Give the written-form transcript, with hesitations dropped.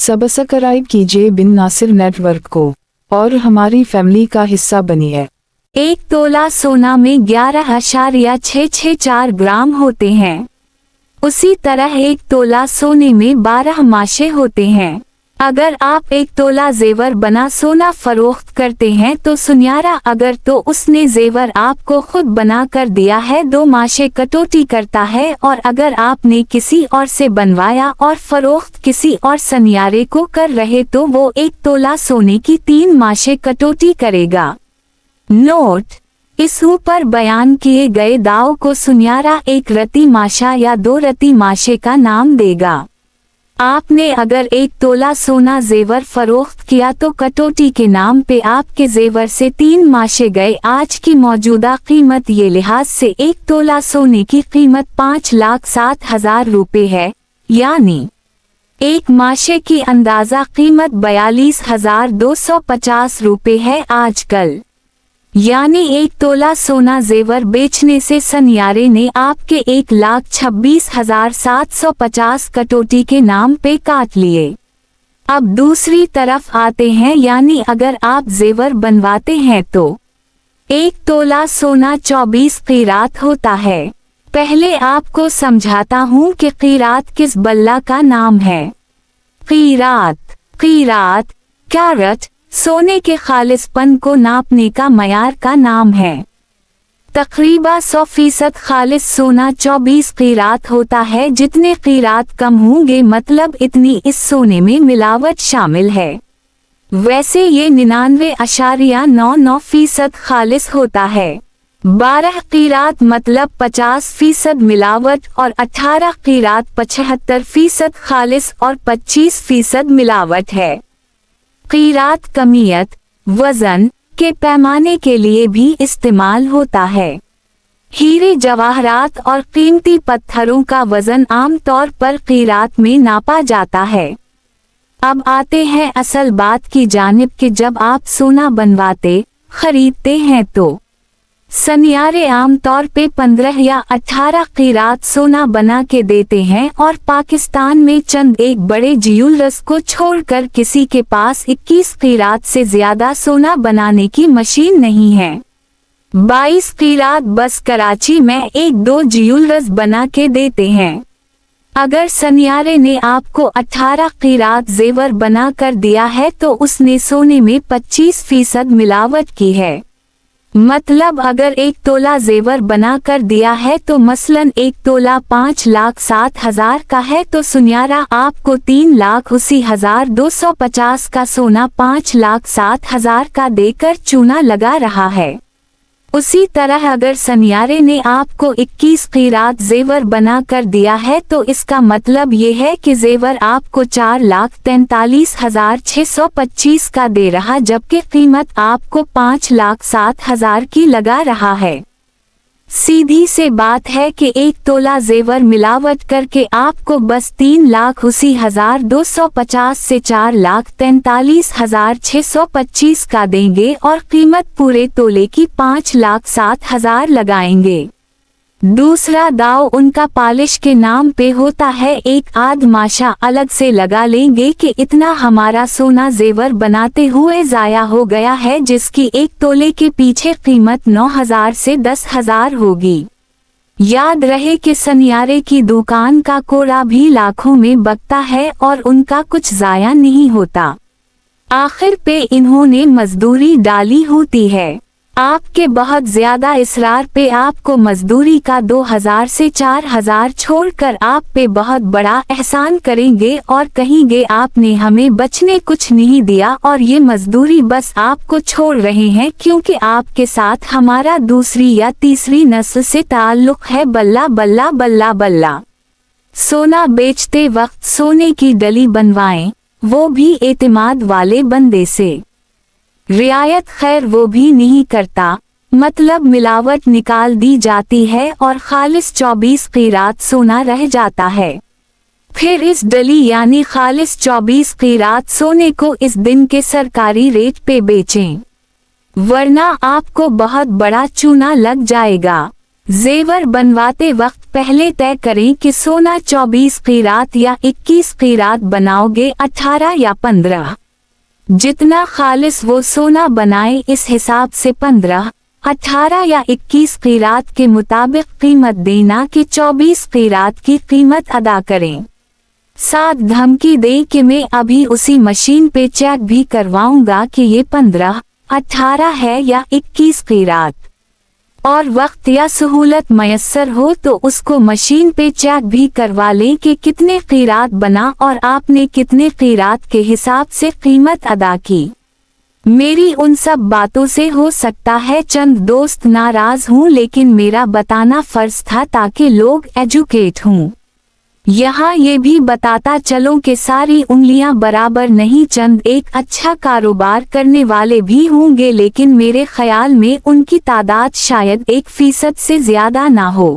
Subscribe कीजिए बिन Nasir network को और हमारी फैमिली का हिस्सा बनिए। 1 तोला सोना में 11.664 ग्राम होते हैं। उसी तरह 1 तोला सोने में 12 माशे होते हैं। अगर आप 1 तोला जेवर बना सोना फरोख्त करते हैं तो सुन्यारा अगर तो उसने जेवर आपको खुद बना कर दिया है 2 माशे कटौती करता है, और अगर आपने किसी और से बनवाया और फरोख्त किसी और सुन्यारे को कर रहे तो वो 1 तोला सोने की 3 माशे कटौती करेगा। नोट: इस ऊपर बयान किए गए दाव को सुन्यारा 1 रती माशा या 2 रती माशे का नाम देगा। आपने अगर 1 तोला सोना जेवर फरोख्त किया तो कटौती के नाम पे आपके जेवर से 3 माशे गए। आज की मौजूदा कीमत ये लिहाज से 1 तोला सोने की कीमत 5,07,000 रुपये है, यानी 1 माशे की अंदाज़ा कीमत 42,250 रुपये है आजकल। यानी 1 तोला सोना जेवर बेचने से सुन्यारे ने आपके 1,26,750 कटौती के नाम पे काट लिए। अब दूसरी तरफ आते हैं, यानी अगर आप जेवर बनवाते हैं तो 1 तोला सोना 24 क़ीरात होता है। पहले आपको समझाता हूँ कि क़ीरात किस बल्ला का नाम है। क़ीरात कैरेट सोने के खालिसपन को नापने का मयार का नाम है। तकरीबा 100% खालिस सोना 24 क़ीरात होता है। जितने क़ीरात कम होंगे मतलब इतनी इस सोने में मिलावट शामिल है। वैसे ये 99.99% खालिस होता है। 12 क़ीरात मतलब 50% मिलावट और 18 क़ीरात 75% खालिस और 25% मिलावट है। क़ीरात कमियत वज़न के पैमाने के लिए भी इस्तेमाल होता है। हीरे जवाहरात और कीमती पत्थरों का वज़न आम तौर पर क़ीरात में नापा जाता है। अब आते हैं असल बात की जानिब कि जब आप सोना बनवाते खरीदते हैं तो सुन्यारे आम तौर पे 15 या 18 क़ीरात सोना बना के देते हैं, और पाकिस्तान में चंद एक बड़े ज्वेलर्स को छोड़कर किसी के पास 21 क़ीरात से ज्यादा सोना बनाने की मशीन नहीं है। 22 क़ीरात बस कराची में 1-2 ज्वेलर्स बना के देते हैं। अगर सुन्यारे ने आपको 18 क़ीरात जेवर बना कर दिया है तो उसने सोने में 25% मिलावट की है। मतलब अगर 1 तोला जेवर बना कर दिया है तो मसलन 1 तोला 5,07,000 का है तो सुन्यारा आपको 3,80,250 का सोना 5,07,000 का देकर चूना लगा रहा है। उसी तरह अगर सुन्यारे ने आपको 21 क़ीरात जेवर बना कर दिया है तो इसका मतलब ये है कि जेवर आपको 4,43,625 का दे रहा, जबकि कीमत आपको 5,07,000 की लगा रहा है। सीधी से बात है कि 1 तोला जेवर मिलावट करके आपको बस 3,80,250 से 4,43,625 का देंगे और कीमत पूरे तोले की 5,07,000 लगाएंगे। दूसरा दाव उनका पॉलिश के नाम पे होता है। 1 आध माशा अलग से लगा लेंगे कि इतना हमारा सोना जेवर बनाते हुए ज़ाया हो गया है, जिसकी 1 तोले के पीछे कीमत 9,000 से 10,000 होगी। याद रहे कि सुन्यारे की दुकान का कोड़ा भी लाखों में बकता है और उनका कुछ ज़ाया नहीं होता। आखिर पे इन्होंने मजदूरी डाली होती है। आपके बहुत ज्यादा इसरार पे आपको मजदूरी का 2,000 से 4,000 छोड़कर आप पे बहुत बड़ा एहसान करेंगे और कहेंगे आपने हमें बचने कुछ नहीं दिया और ये मजदूरी बस आपको छोड़ रहे हैं क्योंकि आपके साथ हमारा दूसरी या तीसरी नस्ल से ताल्लुक है। बल्ला बल्ला बल्ला बल्ला। सोना बेचते वक्त सोने की डली बनवाएं, वो भी एतमाद वाले बंदे से। रियायत खैर वो भी नहीं करता, मतलब मिलावट निकाल दी जाती है और खालिस 24 क़ीरात सोना रह जाता है। फिर इस डली यानी खालिस 24 क़ीरात सोने को इस दिन के सरकारी रेट पे बेचें, वरना आपको बहुत बड़ा चूना लग जाएगा। जेवर बनवाते वक्त पहले तय करें कि सोना 24 क़ीरात या 21 क़ीरात बनाओगे, 18 या 15। जितना खालिस वो सोना बनाए इस हिसाब से 15, 18 या 21 क़ीरात के मुताबिक कीमत देना कि 24 क़ीरात की कीमत अदा करें। साथ धमकी दे कि मैं अभी उसी मशीन पे चेक भी करवाऊंगा कि ये 15, 18 है या 21 क़ीरात। और वक्त या सहूलत मयस्सर हो तो उसको मशीन पे चेक भी करवा लें कि कितने क़ीरात बना और आपने कितने क़ीरात के हिसाब से कीमत अदा की। मेरी उन सब बातों से हो सकता है चंद दोस्त नाराज हों, लेकिन मेरा बताना फर्ज था ताकि लोग एजुकेट हों। यहाँ ये भी बताता चलूं कि सारी उंगलियां बराबर नहीं, चंद एक अच्छा कारोबार करने वाले भी होंगे, लेकिन मेरे ख्याल में उनकी तादाद शायद 1% से ज्यादा ना हो।